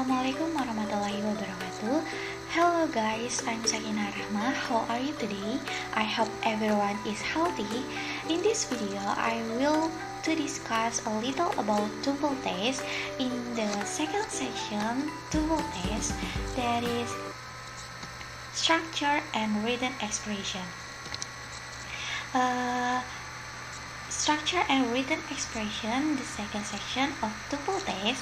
Assalamualaikum warahmatullahi wabarakatuh. Hello guys, I'm Sakina Rahma. How are you today? I hope everyone is healthy. In this video, I will to discuss a little about TOEFL test. In the second section, TOEFL test, that is structure and written expression. Structure and written expression, the second section of TOEFL test,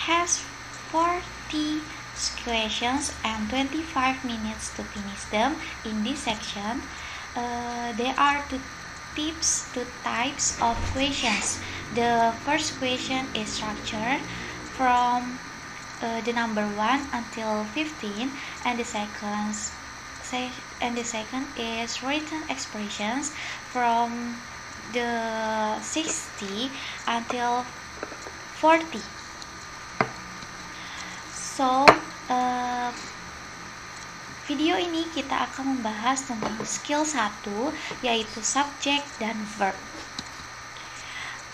has 40 questions and 25 minutes to finish them. In this section, there are two types of questions. The first question is structure from the number 1 until 15, and the second is written expressions from the 60 until 40. So, video ini kita akan membahas tentang skill 1, yaitu subject dan verb.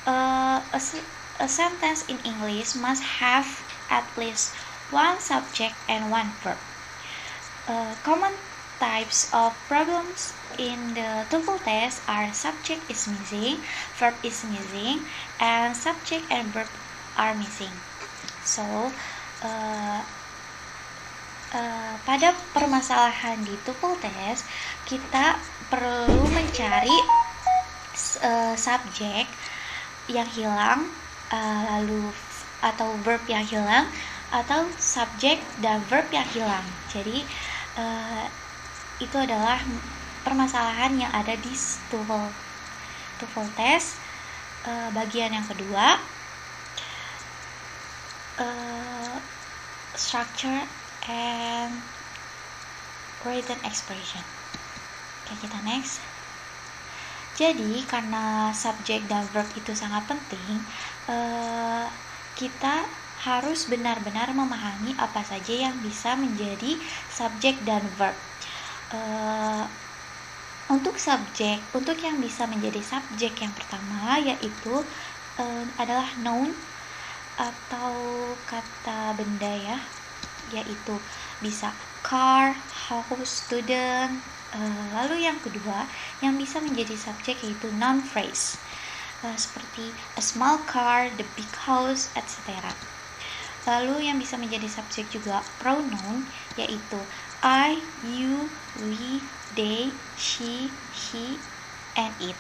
A sentence in English must have at least one subject and one verb. Common types of problems in the TOEFL test are subject is missing, verb is missing, and subject and verb are missing. So, pada permasalahan di TOEFL test, kita perlu mencari subjek yang hilang, lalu atau verb yang hilang, atau subjek dan verb yang hilang. Jadi itu adalah permasalahan yang ada di TOEFL test. Bagian yang kedua, structure and written expression. Oke, kita next. Jadi karena subject dan verb itu sangat penting, kita harus benar-benar memahami apa saja yang bisa menjadi subject dan verb. Untuk yang bisa menjadi subjek yang pertama yaitu adalah noun atau kata benda ya, yaitu bisa car, house, student. Lalu yang kedua yang bisa menjadi subjek yaitu noun phrase, seperti a small car, the big house, etc. Lalu yang bisa menjadi subjek juga pronoun, yaitu I, you, we, they, she, he, and it.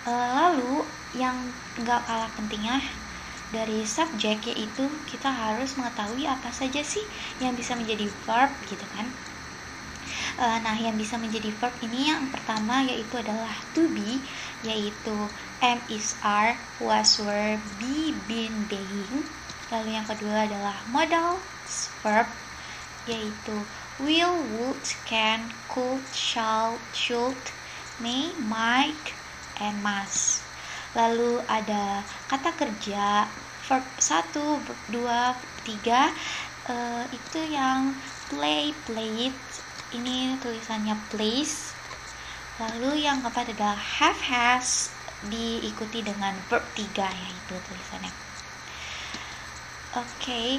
Lalu yang gak kalah pentingnya dari subjek, yaitu kita harus mengetahui apa saja sih yang bisa menjadi verb gitu kan. Nah, yang bisa menjadi verb ini yang pertama yaitu adalah to be, yaitu am, is, are, was, were, be, been, being. Lalu yang kedua adalah modal verb, yaitu will, would, can, could, shall, should, may, might, and must. Lalu ada kata kerja verb 1, verb 2, verb 3, itu yang play, played, ini tulisannya plays. Lalu yang keempat adalah have, has, diikuti dengan verb 3, yaitu tulisannya. Oke,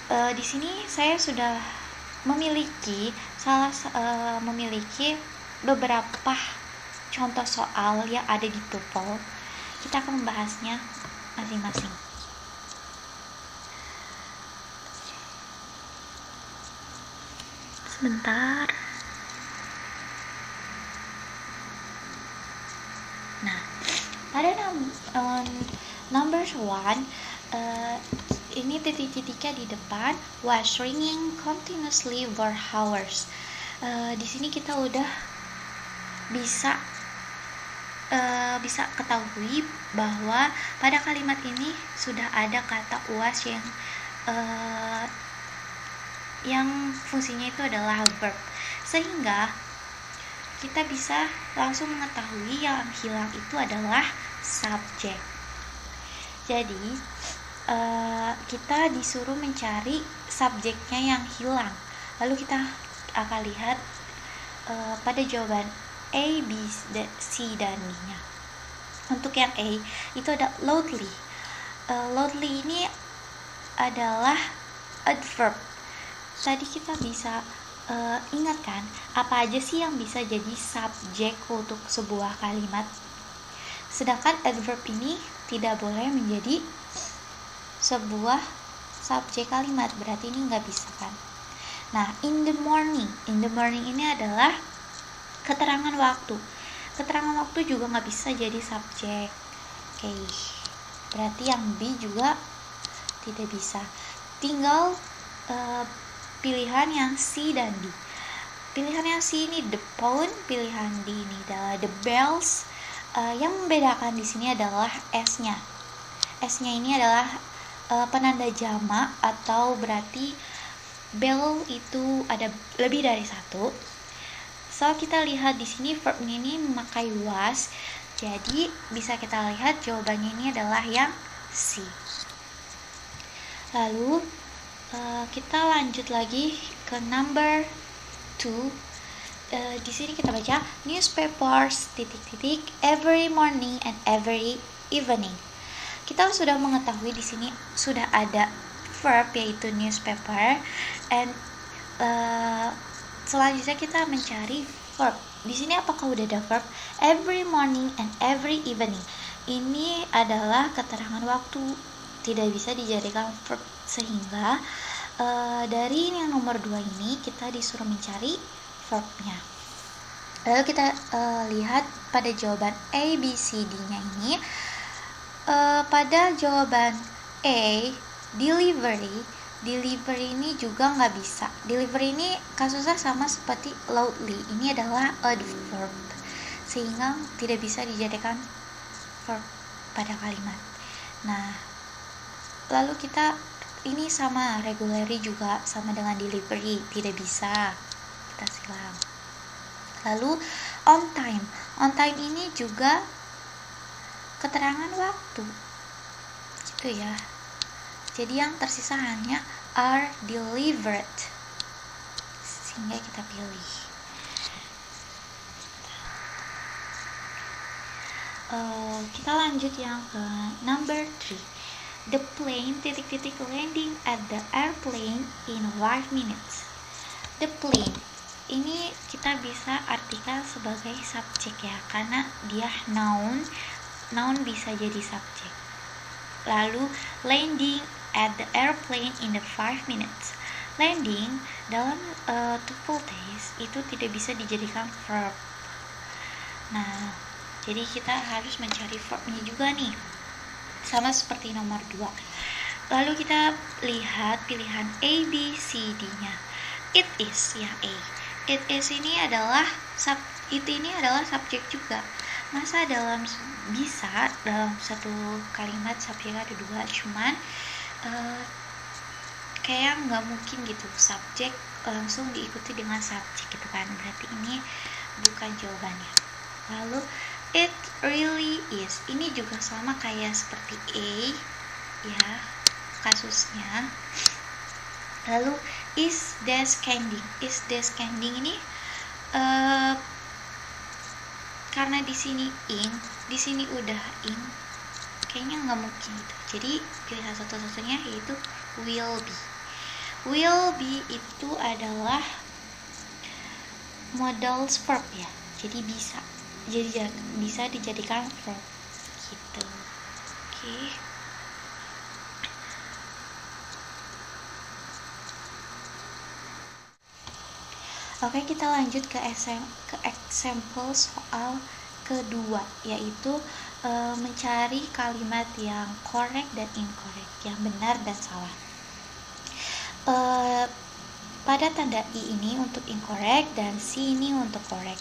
di sini saya sudah memiliki beberapa contoh soal yang ada di TOEFL. Kita akan membahasnya masing-masing. Sebentar. Nah, pada number 1, ini titik-titiknya di depan, was ringing continuously for hours. Di sini kita udah bisa ketahui bahwa pada kalimat ini sudah ada kata was yang fungsinya itu adalah verb, sehingga kita bisa langsung mengetahui yang hilang itu adalah subjek. Jadi kita disuruh mencari subjeknya yang hilang. Lalu kita akan lihat pada jawaban A, B, C, dan D-nya. Untuk yang A itu ada loudly. Loudly ini adalah adverb. Tadi kita bisa ingat kan, apa aja sih yang bisa jadi subjek untuk sebuah kalimat. Sedangkan adverb ini tidak boleh menjadi sebuah subjek kalimat, berarti ini nggak bisa kan. Nah, in the morning ini adalah keterangan waktu. Keterangan waktu juga nggak bisa jadi subjek. Oke, berarti yang B juga tidak bisa. Tinggal pilihan yang C dan D. Pilihan yang C ini the phone, pilihan D ini adalah the bells. Yang membedakan di sini adalah S-nya. S-nya ini adalah penanda jamak, atau berarti bell itu ada lebih dari satu. So kita lihat di sini verbnya ini memakai was, jadi bisa kita lihat jawabannya ini adalah yang C. Lalu kita lanjut lagi ke number 2. Di sini kita baca newspapers ... every morning and every evening. Kita sudah mengetahui di sini sudah ada verb yaitu newspaper, and selanjutnya kita mencari verb. Di sini apakah udah ada verb? Every morning and every evening. Ini adalah keterangan waktu, tidak bisa dijadikan verb, sehingga dari yang nomor 2 ini kita disuruh mencari verbnya. Lalu kita lihat pada jawaban A, B, C, D-nya ini. Pada jawaban A, delivery ini juga nggak bisa. Delivery ini kasusnya sama seperti loudly. Ini adalah adverb, sehingga tidak bisa dijadikan verb pada kalimat. Nah, lalu kita ini sama regularly juga sama dengan delivery, tidak bisa, kita silang. Lalu on time ini juga keterangan waktu, gitu ya. Jadi yang tersisa hanya are delivered, sehingga kita pilih. Kita lanjut yang ke number 3. The plane ... landing at the airplane in 5 minutes. The plane ini kita bisa artikan sebagai subjek ya, karena dia noun bisa jadi subjek. Lalu landing at the airplane in the 5 minutes. Landing dalam tuple case itu tidak bisa dijadikan verb. Nah, jadi kita harus mencari verbnya juga nih, sama seperti nomor 2. Lalu kita lihat pilihan A, B, C, D-nya. It is yang A. It is ini adalah subjek juga. Masa bisa dalam satu kalimat subjek ada 2, cuman kayak nggak mungkin gitu subjek langsung diikuti dengan subjek gitu kan, berarti ini bukan jawabannya. Lalu it really is, ini juga sama kayak seperti A ya kasusnya. Lalu is there standing ini karena di sini udah in, kayaknya nggak mungkin gitu. Jadi pilihan satu-satunya yaitu will be itu adalah modal verb ya, jadi bisa dijadikan verb gitu. Oke, kita lanjut ke example soal kedua, yaitu mencari kalimat yang correct dan incorrect, yang benar dan salah. Pada tanda I ini untuk incorrect dan C ini untuk correct.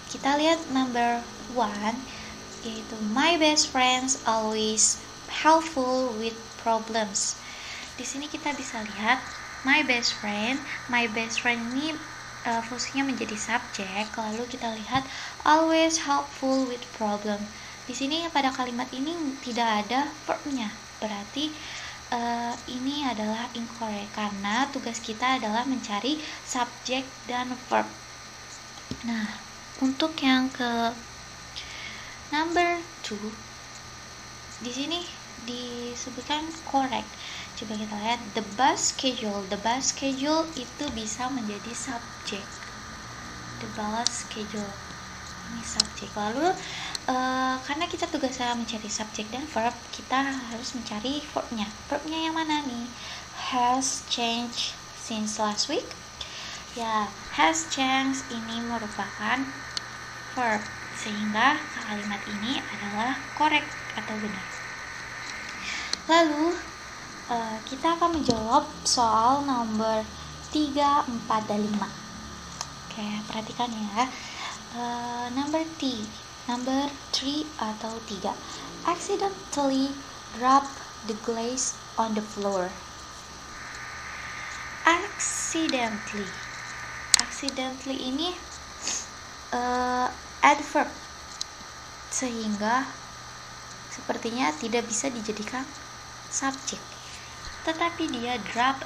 Kita lihat number 1, yaitu my best friends always helpful with problems. Di sini kita bisa lihat my best friend ini fungsinya menjadi subjek. Lalu kita lihat always helpful with problem. Di sini pada kalimat ini tidak ada verbnya, berarti ini adalah incorrect karena tugas kita adalah mencari subjek dan verb. Nah, untuk yang ke number 2, di sini disebutkan correct. Coba kita lihat the bus schedule. The bus schedule itu bisa menjadi subjek. The bus schedule ini subjek. Lalu karena kita tugasnya mencari subjek dan verb, kita harus mencari verbnya. Verbnya yang mana nih? Has changed since last week. Ya, has changed ini merupakan verb, sehingga kalimat ini adalah correct atau benar. Lalu kita akan menjawab soal nomor 3, 4, dan 5. Oke, perhatikan ya. Number 3 atau 3. Accidentally drop the glass on the floor. Accidentally ini adverb, sehingga sepertinya tidak bisa dijadikan subjek. Tetapi dia dropped,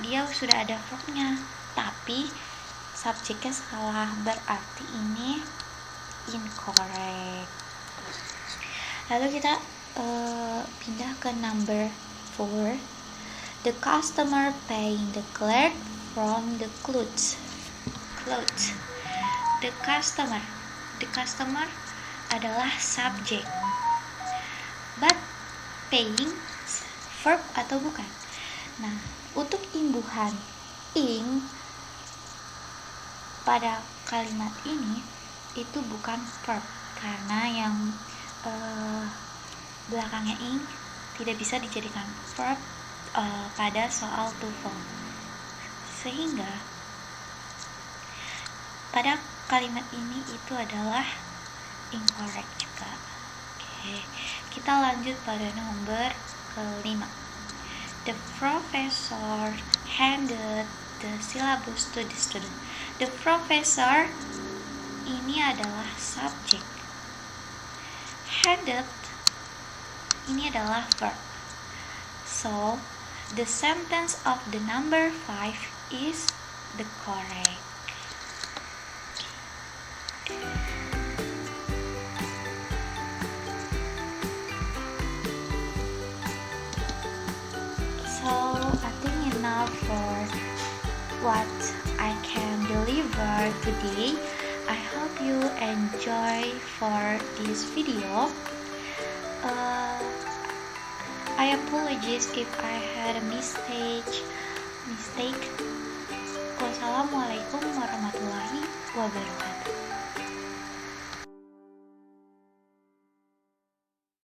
dia sudah ada verbnya, tapi subjeknya salah, berarti ini incorrect. Lalu kita pindah ke number 4. The customer paying the clerk from the clothes. The customer adalah subjek, but paying verb atau bukan? Nah, untuk imbuhan ing pada kalimat ini itu bukan verb, karena yang belakangnya ing tidak bisa dijadikan verb pada soal TOEFL, sehingga pada kalimat ini itu adalah incorrect juga. Oke, kita lanjut pada nomor ke-5. The professor handed the syllabus to the student. The professor ini adalah subjek. Handed ini adalah verb. So, the sentence of the number 5 is the correct. So, I think enough for what I can deliver today. I hope you enjoy for this video. I apologize if I had a mistake. Wassalamualaikum warahmatullahi wabarakatuh.